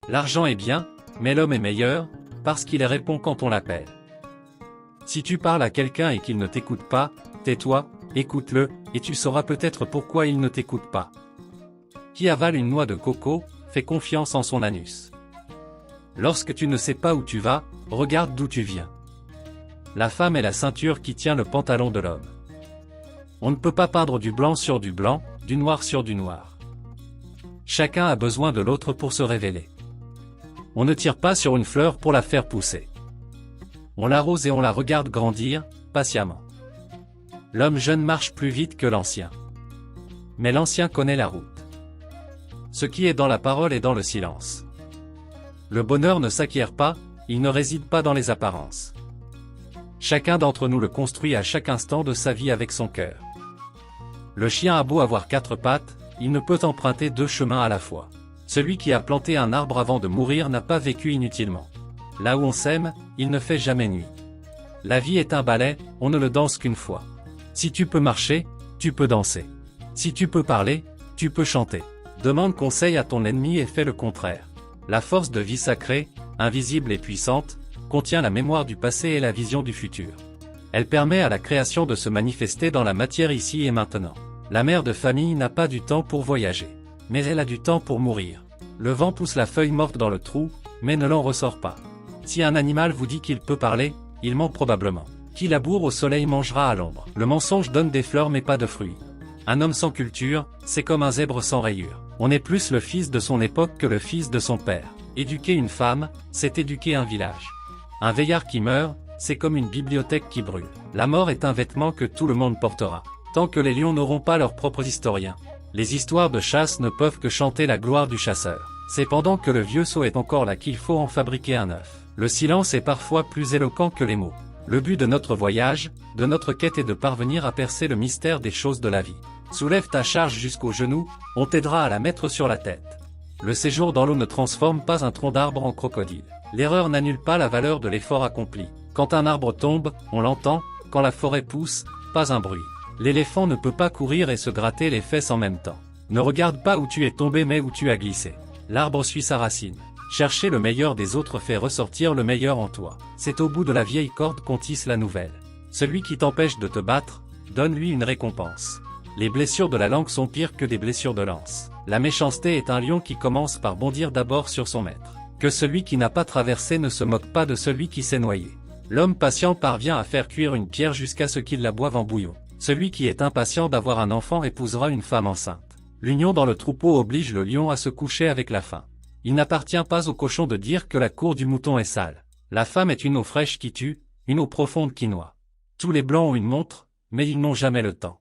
L'argent est bien, mais l'homme est meilleur, parce qu'il répond quand on l'appelle. Si tu parles à quelqu'un et qu'il ne t'écoute pas, tais-toi, écoute-le, et tu sauras peut-être pourquoi il ne t'écoute pas. Qui avale une noix de coco, fait confiance en son anus. Lorsque tu ne sais pas où tu vas, regarde d'où tu viens. La femme est la ceinture qui tient le pantalon de l'homme. On ne peut pas peindre du blanc sur du blanc, du noir sur du noir. Chacun a besoin de l'autre pour se révéler. On ne tire pas sur une fleur pour la faire pousser. On l'arrose et on la regarde grandir, patiemment. L'homme jeune marche plus vite que l'ancien. Mais l'ancien connaît la route. Ce qui est dans la parole est dans le silence. Le bonheur ne s'acquiert pas, il ne réside pas dans les apparences. Chacun d'entre nous le construit à chaque instant de sa vie avec son cœur. Le chien a beau avoir 4 pattes, il ne peut emprunter 2 chemins à la fois. Celui qui a planté un arbre avant de mourir n'a pas vécu inutilement. Là où on s'aime, il ne fait jamais nuit. La vie est un ballet, on ne le danse qu'une fois. Si tu peux marcher, tu peux danser. Si tu peux parler, tu peux chanter. Demande conseil à ton ennemi et fais le contraire. La force de vie sacrée, invisible et puissante, contient la mémoire du passé et la vision du futur. Elle permet à la création de se manifester dans la matière ici et maintenant. La mère de famille n'a pas du temps pour voyager, mais elle a du temps pour mourir. Le vent pousse la feuille morte dans le trou, mais ne l'en ressort pas. Si un animal vous dit qu'il peut parler, il ment probablement. Qui laboure au soleil mangera à l'ombre. Le mensonge donne des fleurs mais pas de fruits. Un homme sans culture, c'est comme un zèbre sans rayures. On est plus le fils de son époque que le fils de son père. Éduquer une femme, c'est éduquer un village. Un veillard qui meurt, c'est comme une bibliothèque qui brûle. La mort est un vêtement que tout le monde portera. Tant que les lions n'auront pas leurs propres historiens. Les histoires de chasse ne peuvent que chanter la gloire du chasseur. C'est pendant que le vieux seau est encore là qu'il faut en fabriquer un neuf. Le silence est parfois plus éloquent que les mots. Le but de notre voyage, de notre quête est de parvenir à percer le mystère des choses de la vie. Soulève ta charge jusqu'aux genoux, on t'aidera à la mettre sur la tête. Le séjour dans l'eau ne transforme pas un tronc d'arbre en crocodile. L'erreur n'annule pas la valeur de l'effort accompli. Quand un arbre tombe, on l'entend, quand la forêt pousse, pas un bruit. L'éléphant ne peut pas courir et se gratter les fesses en même temps. Ne regarde pas où tu es tombé mais où tu as glissé. L'arbre suit sa racine. Chercher le meilleur des autres fait ressortir le meilleur en toi. C'est au bout de la vieille corde qu'on tisse la nouvelle. Celui qui t'empêche de te battre, donne-lui une récompense. Les blessures de la langue sont pires que des blessures de lance. La méchanceté est un lion qui commence par bondir d'abord sur son maître. Que celui qui n'a pas traversé ne se moque pas de celui qui s'est noyé. L'homme patient parvient à faire cuire une pierre jusqu'à ce qu'il la boive en bouillon. Celui qui est impatient d'avoir un enfant épousera une femme enceinte. L'union dans le troupeau oblige le lion à se coucher avec la faim. Il n'appartient pas au cochon de dire que la cour du mouton est sale. La femme est une eau fraîche qui tue, une eau profonde qui noie. Tous les blancs ont une montre, mais ils n'ont jamais le temps.